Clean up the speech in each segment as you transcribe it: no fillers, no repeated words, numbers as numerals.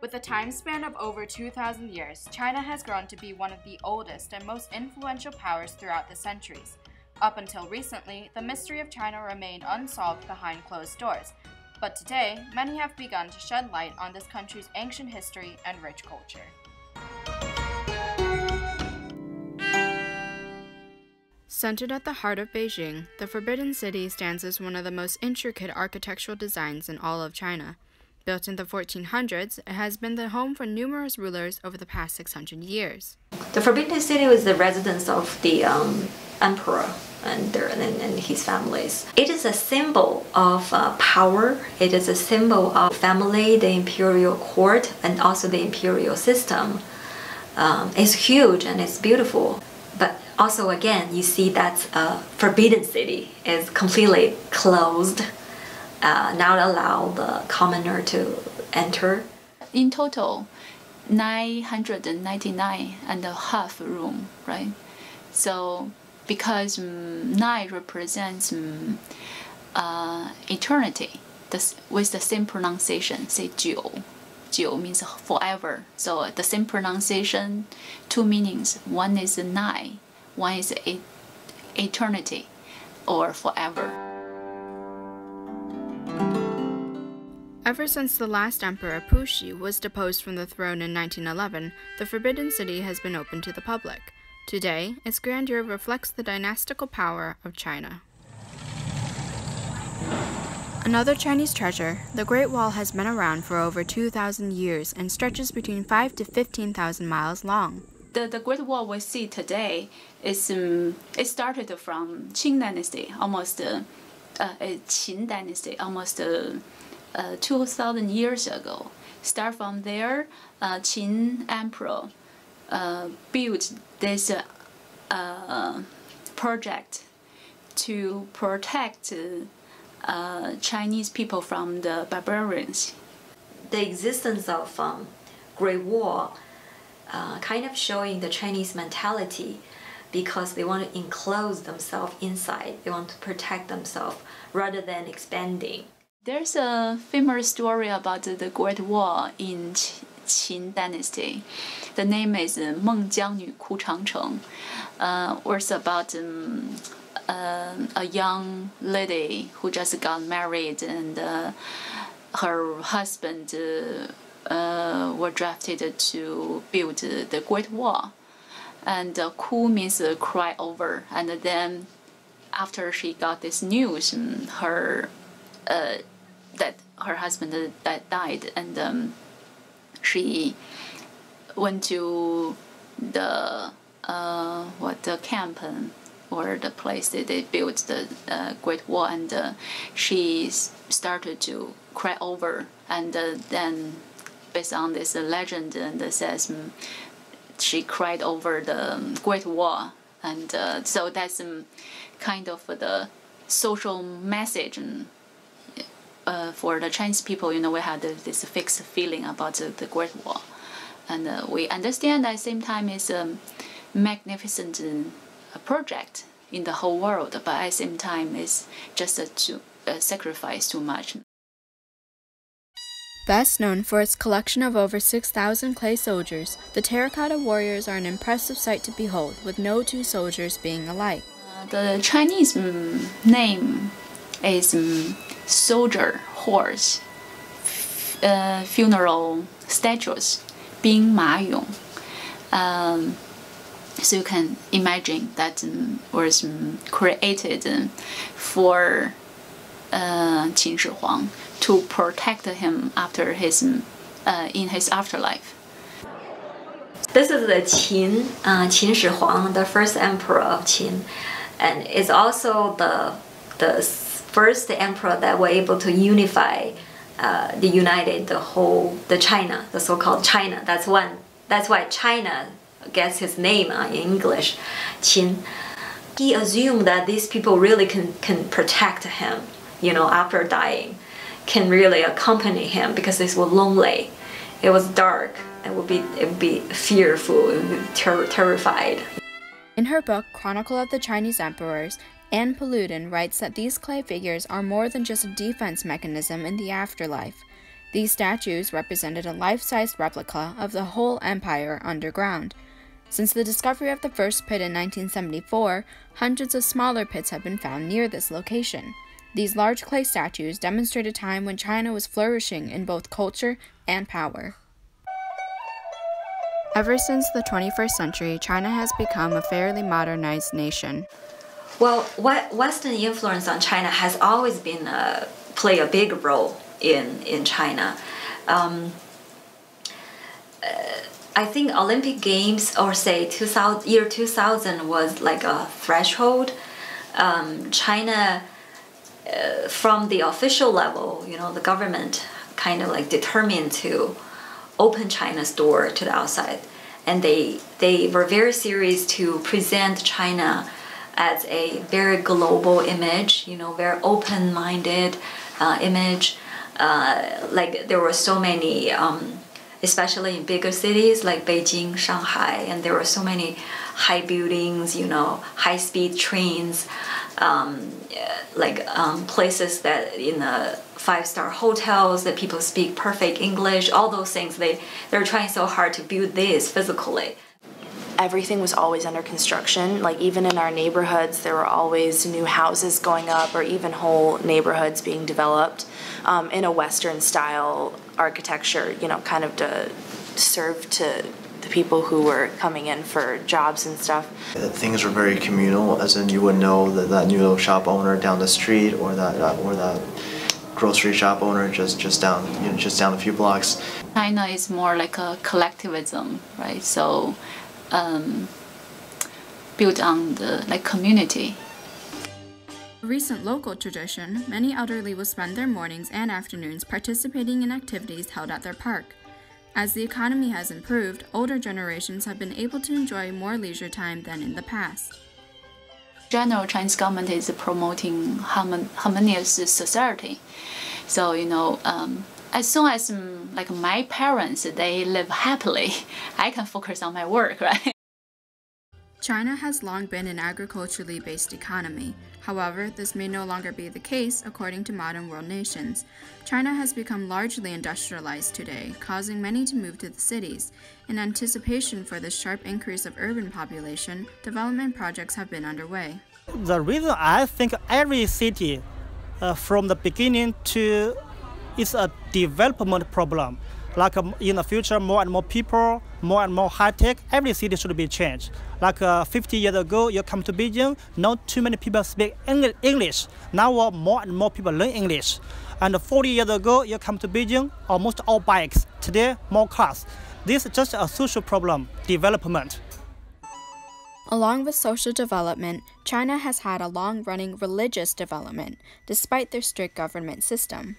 With a time span of over 2,000 years, China has grown to be one of the oldest and most influential powers throughout the centuries. Up until recently, the mystery of China remained unsolved behind closed doors, but today, many have begun to shed light on this country's ancient history and rich culture. Centered at the heart of Beijing, the Forbidden City stands as one of the most intricate architectural designs in all of China. Built in the 1400s, it has been the home for numerous rulers over the past 600 years. The Forbidden City was the residence of the emperor and his families. It is a symbol of power. It is a symbol of family, the imperial court, and also the imperial system. It's huge and it's beautiful. But also, again, you see that Forbidden City is completely closed, not allow the commoner to enter. In total, 999.5 room, right? So, because 9 represents eternity, with the same pronunciation, say 9. 9 means forever. So the same pronunciation, 2 meanings. One is 9, one is eternity or forever. Ever since the last emperor, Puxi, was deposed from the throne in 1911, the Forbidden City has been open to the public. Today, its grandeur reflects the dynastical power of China. Another Chinese treasure, the Great Wall has been around for over 2,000 years and stretches between 5,000 to 15,000 miles long. The Great Wall we see today is it started from Qing Dynasty, almost Qin Dynasty, almost 2,000 years ago. Start from there, Qin Emperor built this project to protect Chinese people from the barbarians. The existence of Great Wall kind of showing the Chinese mentality, because they want to enclose themselves inside. They want to protect themselves rather than expanding. There's a famous story about the Great Wall in Qin Dynasty. The name is 孟姜女哭长城. Was about a young lady who just got married, and her husband were drafted to build the Great Wall. And ku means cry over. And then after she got this news, that her husband died, and she went to the camp or the place that they built the Great Wall, and she started to cry over, and then based on this legend, and it says she cried over the Great Wall, and so that's kind of the social message. For the Chinese people, we had this fixed feeling about the Great Wall, and we understand at the same time it's a magnificent project in the whole world, but at the same time it's just to sacrifice too much. Best known for its collection of over 6,000 clay soldiers, the Terracotta Warriors are an impressive sight to behold, with no two soldiers being alike. The Chinese name is soldier horse funeral statues, 兵马俑. So you can imagine that was created for Qin Shi Huang to protect him after in his afterlife. This is the Qin Shi Huang, the first emperor of Qin, and is also the first emperor that were able to unify the China, the so-called China. That's why China gets his name in English, Qin. He assumed that these people really can protect him, after dying, can really accompany him, because it was lonely, it was dark, it would be fearful, it would be terrified. In her book, Chronicle of the Chinese Emperors, Anne Paludin writes that these clay figures are more than just a defense mechanism in the afterlife. These statues represented a life-sized replica of the whole empire underground. Since the discovery of the first pit in 1974, hundreds of smaller pits have been found near this location. These large clay statues demonstrate a time when China was flourishing in both culture and power. Ever since the 21st century, China has become a fairly modernized nation. Well, Western influence on China has always been play a big role in China. I think Olympic Games, or say year 2000 was like a threshold. China, from the official level, the government kind of like determined to open China's door to the outside, and they were very serious to present China as a very global image, very open-minded image. Like there were so many, especially in bigger cities like Beijing, Shanghai, and there were so many high buildings, high-speed trains, places that in the five-star hotels that people speak perfect English, all those things. They're trying so hard to build this physically. Everything was always under construction. Like even in our neighborhoods, there were always new houses going up, or even whole neighborhoods being developed in a Western style architecture, kind of to serve to the people who were coming in for jobs and stuff. Things were very communal, as in you would know that new shop owner down the street, or that grocery shop owner just down a few blocks. China is more like a collectivism, right? So built on the community. A recent local tradition, many elderly will spend their mornings and afternoons participating in activities held at their park. As the economy has improved, older generations have been able to enjoy more leisure time than in the past. In general, Chinese government is promoting harmonious society. So, as soon as my parents, they live happily, I can focus on my work, right? China has long been an agriculturally based economy. However, this may no longer be the case according to modern world nations. China has become largely industrialized today, causing many to move to the cities. In anticipation for this sharp increase of urban population, development projects have been underway. The reason I think every city from the beginning to is a development problem. Like in the future, more and more people, more and more high-tech, every city should be changed. Like 50 years ago, you come to Beijing, not too many people speak English. Now more and more people learn English. And 40 years ago, you come to Beijing, almost all bikes. Today, more cars. This is just a social problem, development. Along with social development, China has had a long-running religious development, despite their strict government system.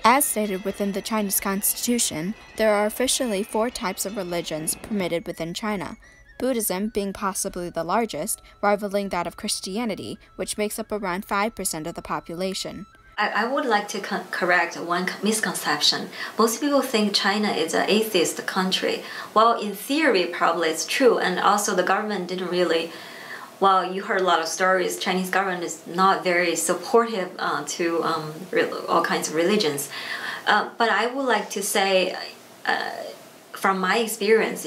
As stated within the Chinese constitution, there are officially 4 types of religions permitted within China, Buddhism being possibly the largest, rivaling that of Christianity, which makes up around 5% of the population. I would like to correct one misconception. Most people think China is an atheist country. Well, in theory, probably it's true, and also the government didn't really. Well, you heard a lot of stories. Chinese government is not very supportive to all kinds of religions. But I would like to say, from my experience,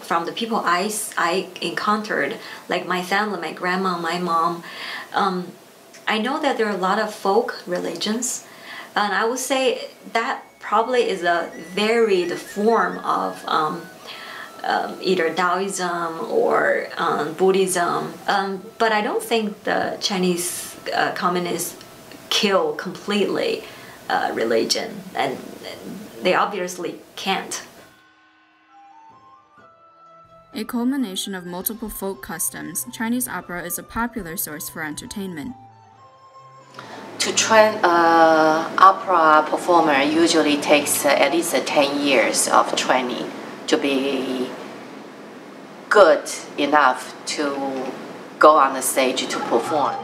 from the people I encountered, like my family, my grandma, my mom, I know that there are a lot of folk religions, and I would say that probably is a varied form of either Taoism or Buddhism, but I don't think the Chinese communists kill completely religion, and they obviously can't. A culmination of multiple folk customs, Chinese opera is a popular source for entertainment. To train an opera performer usually takes at least 10 years of training to be good enough to go on the stage to perform.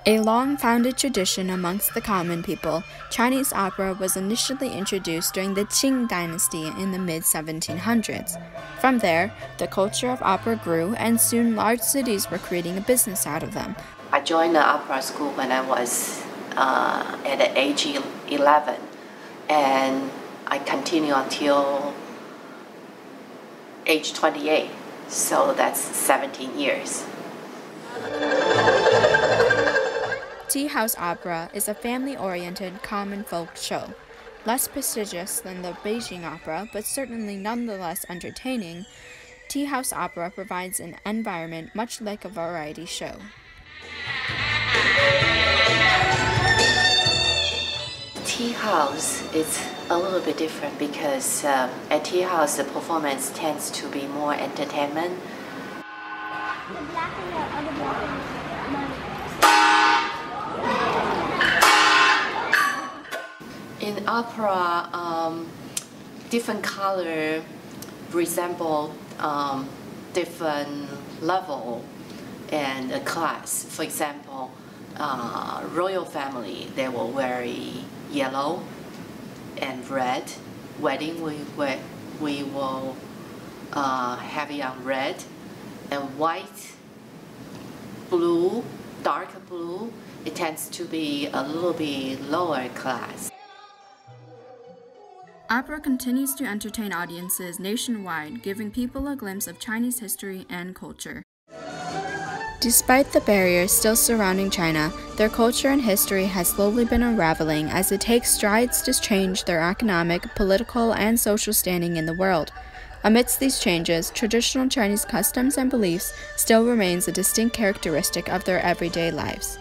A long-founded tradition amongst the common people, Chinese opera was initially introduced during the Qing dynasty in the mid-1700s. From there, the culture of opera grew, and soon large cities were creating a business out of them. I joined the opera school when I was at the age 11, and I continue until age 28. So that's 17 years. Tea House Opera is a family-oriented common folk show. Less prestigious than the Beijing Opera, but certainly nonetheless entertaining, Tea House Opera provides an environment much like a variety show. Tea House is a little bit different because at Tea House the performance tends to be more entertainment. In opera, different color resemble different level and a class. For example, royal family, they will wear yellow and red. Wedding, we will heavy on red and white, blue, dark blue. It tends to be a little bit lower class. Opera continues to entertain audiences nationwide, giving people a glimpse of Chinese history and culture. Despite the barriers still surrounding China, their culture and history has slowly been unraveling as it takes strides to change their economic, political, and social standing in the world. Amidst these changes, traditional Chinese customs and beliefs still remains a distinct characteristic of their everyday lives.